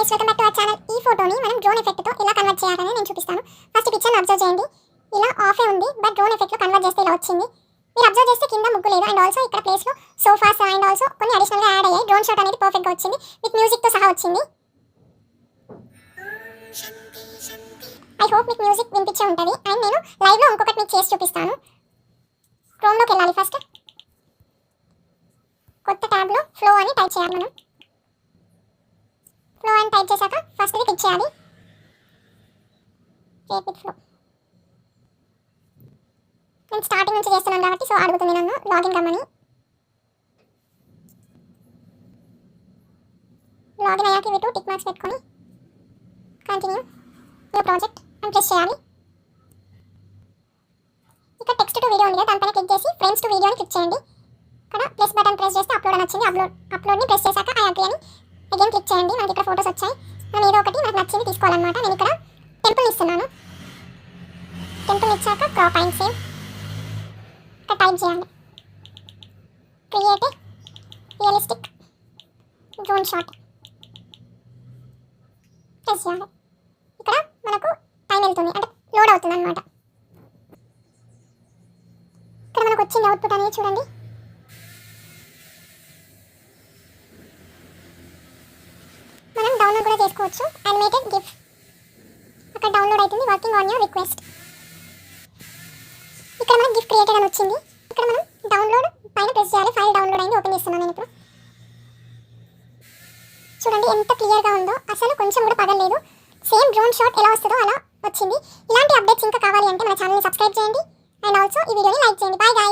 Guys, welcome back to our channel. ఈ ఫోటోని మనం డ్రోన్ ఎఫెక్ట్ తో ఎలా కన్వర్ట్ చేయాలని నేను చూపిస్తాను. ఫస్ట్ పిక్చర్ అబ్జర్వ్ చేయండి. ఇలా ఆఫ్ ఉంది, బట్ డ్రోన్ ఎఫెక్ట్ లో కన్వర్ట్ చేస్తే ఇలా వచ్చింది. మీరు అబ్జర్వ్ చేస్తే కింద ముగ్గు లేదు, అండ్ ఆల్సో ఇక్కడ ప్లేస్ లో సోఫాస్ అండ్ ఆల్సో కొన్ని అడిషనల్ గా యాడ్ అయ్యాయి. డ్రోన్ షాట్ అనేది పర్ఫెక్ట్ గా వచ్చింది, విత్ మ్యూజిక్ తో సహా వచ్చింది. ఐ హోప్ మీకు మ్యూజిక్ వినిపించే ఉంటుంది. అండ్ నేను లైవ్ లో ఇంకొకటి మీకు చేసి చూపిస్తాను. క్రోమ్ లోకి వెళ్ళాలి. ఫస్ట్ కొత్త ట్యాబ్ లో ఫ్లో అని టైప్ చేయాలి. మనం ఫ్లో అని టైప్ చేశాక ఫస్ట్ ఇది క్లిక్ చేయాలి. Create with flow. నేను స్టార్టింగ్ నుంచి చేస్తున్నాను కాబట్టి సో అడుగుతుంది నన్ను లాగిన్ కమ్మని. లాగిన్ అయ్యాక ఇవి 2 టిక్ మార్క్స్ పెట్టుకొని కంటిన్యూ న్యూ ప్రాజెక్ట్ అని ప్రెస్ చేయాలి. ఇక్కడ టెక్స్ట్ టు వీడియో ఉంది కదా, దానిపైన క్లిక్ చేసి ఫ్రెండ్స్ టు వీడియో అని క్లిక్ చేయండి. ఇక్కడ ప్లస్ బటన్ ప్రెస్ చేస్తే అప్లోడ్ అని వచ్చింది. అప్లోడ్ని ప్రెస్ చేశాక ఐ అగ్రీ అని అగైన్ క్లిక్ చేయండి. మనకి ఇక్కడ ఫోటోస్ వచ్చాయి. మనం ఏదో ఒకటి మనకు నచ్చింది తీసుకోవాలన్నమాట. నేను ఇక్కడ టెంపుల్ ఇస్తున్నాను. టెంపుల్ ఇచ్చాక క్రాప్ అండ్ సేవ్ ఇక్కడ టైప్ చేయాలి. Create realistic drone shot press చేయాలి. ఇక్కడ మనకు టైం వెళ్తుంది, అంటే లోడ్ అవుతుంది అనమాట. ఇక్కడ మనకు వచ్చింది అవుట్పుట్ అనేది చూడండి. మనం డౌన్లోడ్ కూడా చేసుకోవచ్చు. యానిమేటెడ్ గిఫ్ అక్కడ డౌన్లోడ్ అవుతుంది. Working on your request. ఇక్కడ మనం గిఫ్ట్ క్రియేటెడ్ అని వచ్చింది. ఇక్కడ మనం డౌన్లోడ్ పైన ప్రెస్ చేయాలి. ఫైల్ డౌన్లోడ్ అయింది. ఓపెన్ చేస్తున్నాను నేను ఇప్పుడు. చూడండి ఎంత క్లియర్గా ఉందో, అసలు కొంచెం కూడా పగలేదు. సేమ్ డ్రోన్ షాట్ ఎలా వస్తుందో అలా వచ్చింది. ఇలాంటి అప్డేట్స్ ఇంకా కావాలి అంటే మన ఛానల్ని సబ్స్క్రైబ్ చేయండి, అండ్ ఆల్సో ఈ వీడియోని లైక్ చేయండి. Bye guys.